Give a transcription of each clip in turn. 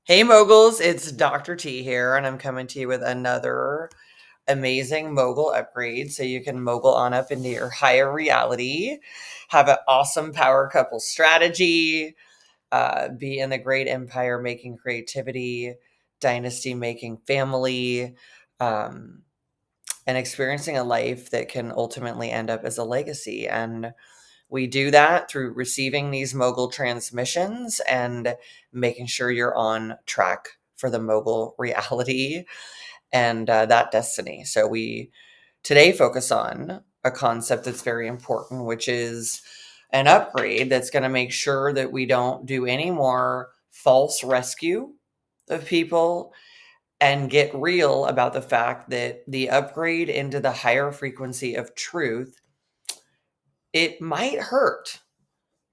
Hey Moguls, it's Dr. T here, and I'm coming to you with another amazing Mogul upgrade so you can mogul on up into your higher reality, have an awesome power couple strategy, be in the great empire making creativity, dynasty making family, um, and experiencing a life that can ultimately end up as a legacy. And we do that through receiving these mogul transmissions and making sure you're on track for the mogul reality and that destiny. So we today focus on a concept that's very important, which is an upgrade that's going to make sure that we don't do any more false rescue of people and get real about the fact that the upgrade into the higher frequency of truth, it might hurt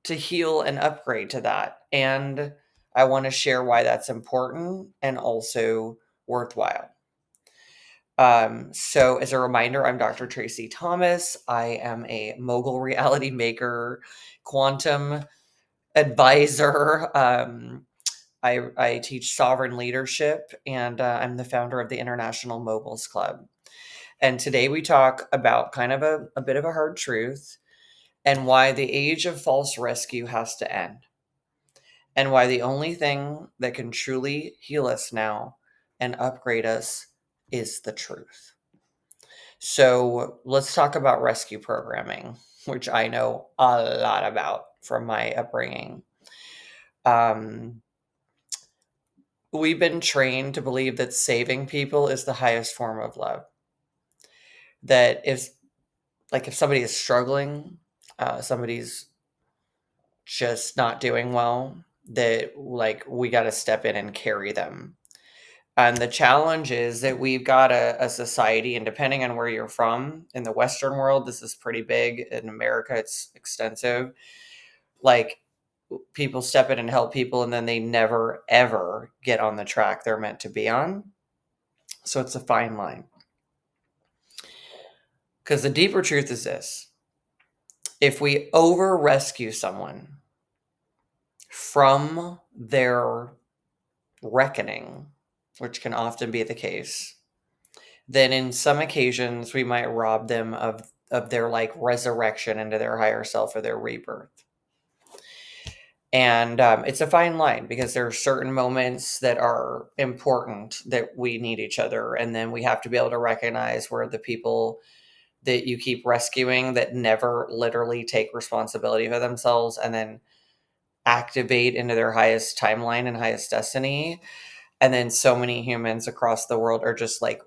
to heal and upgrade to that. And I want to share why that's important and also worthwhile. So, as a reminder, I'm Dr. Tracy Thomas. I am a mogul reality maker, quantum advisor. I teach sovereign leadership, and I'm the founder of the International Moguls Club. And today we talk about kind of a bit of a hard truth and why the age of false rescue has to end, and why the only thing that can truly heal us now and upgrade us is the truth. So let's talk about rescue programming, which I know a lot about from my upbringing. Um, we've been trained to believe that saving people is the highest form of love. That if somebody is struggling, somebody's just not doing well, that like we got to step in and carry them. And the challenge is that we've got a society, and depending on where you're from, in the Western world, this is pretty big. In America, it's extensive. Like people step in and help people, and then they never, ever get on the track they're meant to be on. So it's a fine line. Because the deeper truth is this: if we over rescue someone from their reckoning, which can often be the case, then in some occasions we might rob them of their like resurrection into their higher self or their rebirth. And it's a fine line because there are certain moments that are important that we need each other, and then we have to be able to recognize where the people that you keep rescuing that never literally take responsibility for themselves and then activate into their highest timeline and highest destiny. And then so many humans across the world are just like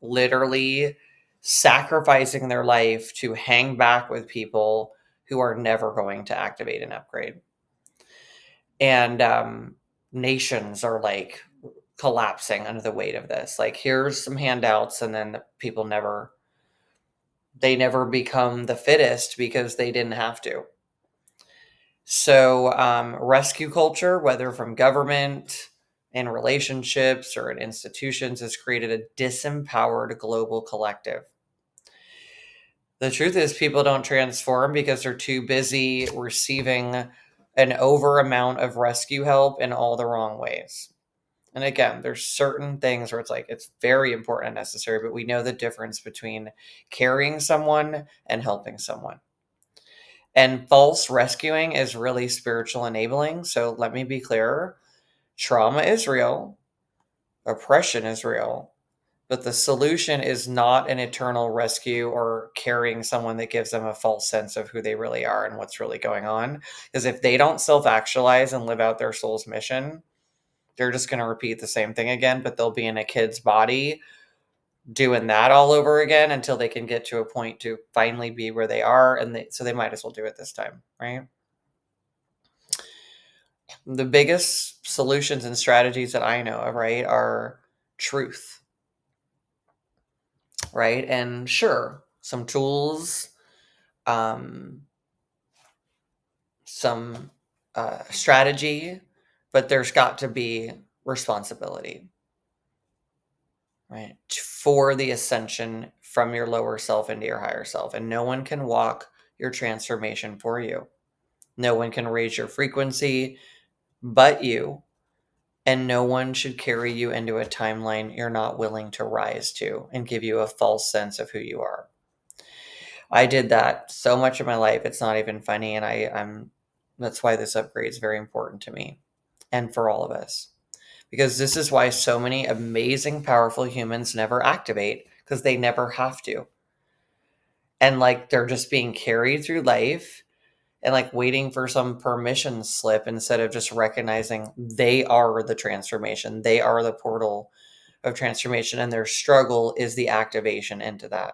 literally sacrificing their life to hang back with people who are never going to activate an upgrade. And nations are like collapsing under the weight of this. Like, here's some handouts, and then the people never become the fittest because they didn't have to. So, rescue culture, whether from government, in relationships, or in institutions, has created a disempowered global collective. The truth is, people don't transform because they're too busy receiving an over amount of rescue help in all the wrong ways. And again, there's certain things where it's like it's very important and necessary, but we know the difference between carrying someone and helping someone. And false rescuing is really spiritual enabling. So let me be clear: trauma is real, oppression is real, but the solution is not an eternal rescue or carrying someone that gives them a false sense of who they really are and what's really going on. Because if they don't self actualize and live out their soul's mission, they're just going to repeat the same thing again, but they'll be in a kid's body doing that all over again until they can get to a point to finally be where they are. So they might as well do it this time, right? The biggest solutions and strategies that I know of, right, are truth, right? And sure, some tools, um, some strategy, but there's got to be responsibility, right? For the ascension from your lower self into your higher self. And no one can walk your transformation for you. No one can raise your frequency but you. And no one should carry you into a timeline you're not willing to rise to and give you a false sense of who you are. I did that so much of my life, it's not even funny. And I'm that's why this upgrade is very important to me and for all of us. Because this is why so many amazing, powerful humans never activate, because they never have to. And like they're just being carried through life and like waiting for some permission slip instead of just recognizing they are the transformation. They are the portal of transformation, and their struggle is the activation into that.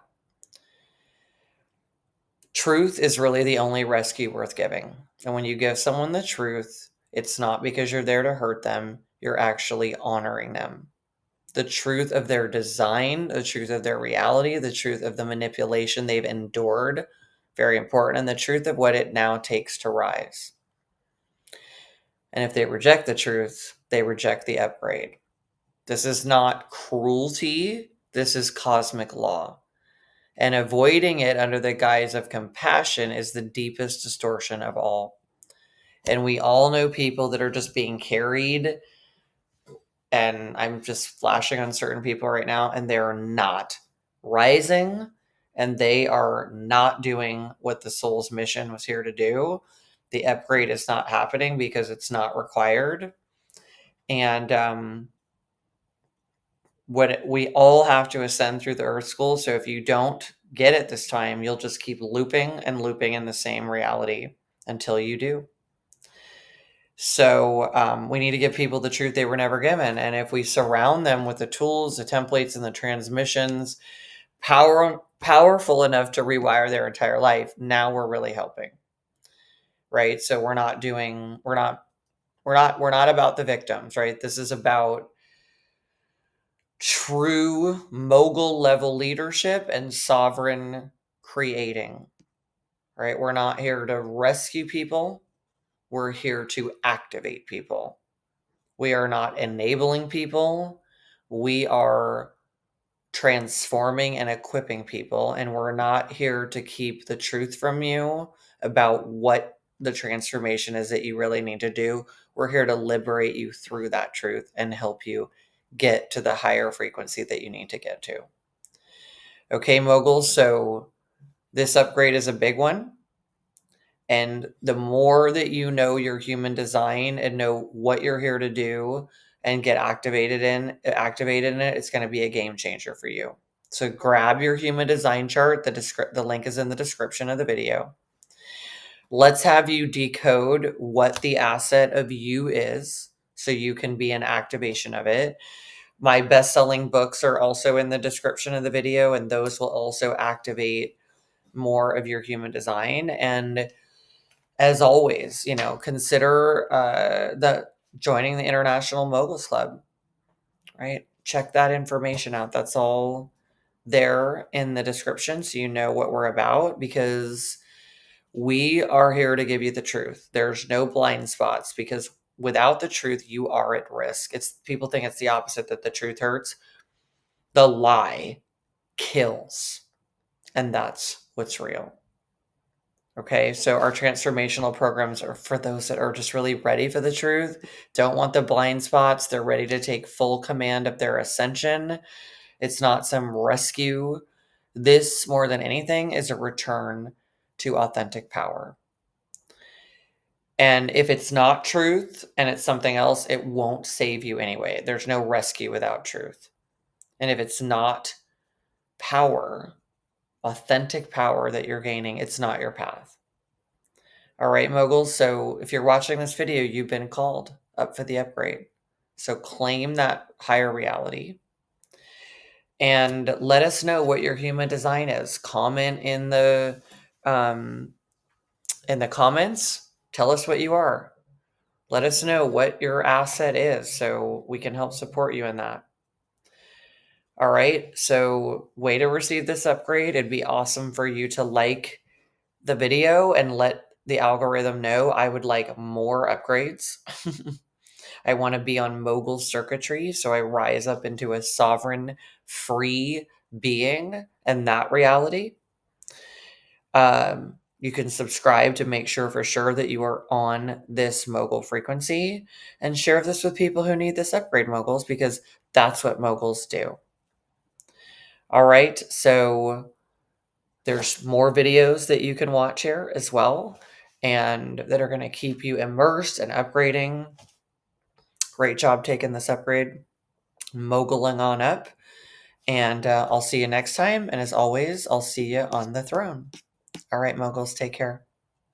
Truth is really the only rescue worth giving. And when you give someone the truth, it's not because you're there to hurt them, you're actually honoring them. The truth of their design, the truth of their reality, the truth of the manipulation they've endured, very important, and the truth of what it now takes to rise. And if they reject the truth, they reject the upgrade. This is not cruelty, this is cosmic law. And avoiding it under the guise of compassion is the deepest distortion of all. And we all know people that are just being carried, and I'm just flashing on certain people right now, and they're not rising, and they are not doing what the soul's mission was here to do. The upgrade is not happening because it's not required. And what we all have to ascend through the earth school. So if you don't get it this time, you'll just keep looping and looping in the same reality until you do. So we need to give people the truth they were never given. And if we surround them with the tools, the templates, and the transmissions, powerful enough to rewire their entire life, now we're really helping. Right. So we're not about the victims, right? This is about true mogul level leadership and sovereign creating, right? We're not here to rescue people. We're here to activate people. We are not enabling people. We are transforming and equipping people. And we're not here to keep the truth from you about what the transformation is that you really need to do. We're here to liberate you through that truth and help you get to the higher frequency that you need to get to. Okay, moguls. So this upgrade is a big one. And the more that you know your human design and know what you're here to do and get activated in it, it's going to be a game changer for you. So grab your human design chart. The link is in the description of the video. Let's have you decode what the asset of you is so you can be an activation of it. My best-selling books are also in the description of the video, and those will also activate more of your human design. And as always, consider the joining the International Moguls Club, right? Check that information out. That's all there in the description, so you know what we're about, because we are here to give you the truth. There's no blind spots, because without the truth, you are at risk. People think it's the opposite, that the truth hurts. The lie kills, and that's what's real. Okay, so our transformational programs are for those that are just really ready for the truth, don't want the blind spots. They're ready to take full command of their ascension. It's not some rescue. This, more than anything, is a return to authentic power. And if it's not truth and it's something else, it won't save you anyway. There's no rescue without truth. And if it's not power, authentic power that you're gaining, it's not your path. All right, moguls. So if you're watching this video, you've been called up for the upgrade. So claim that higher reality and let us know what your human design is. Comment in the comments. Tell us what you are. Let us know what your asset is so we can help support you in that. All right. So way to receive this upgrade. It'd be awesome for you to like the video and let the algorithm know I would like more upgrades. I want to be on Mogul Circuitry, so I rise up into a sovereign, free being and that reality. You can subscribe to make sure for sure that you are on this mogul frequency, and share this with people who need this upgrade, moguls, because that's what moguls do. All right, so there's more videos that you can watch here as well, and that are going to keep you immersed and upgrading. Great job taking this upgrade, moguling on up. And I'll see you next time. And as always, I'll see you on the throne. All right, moguls, take care.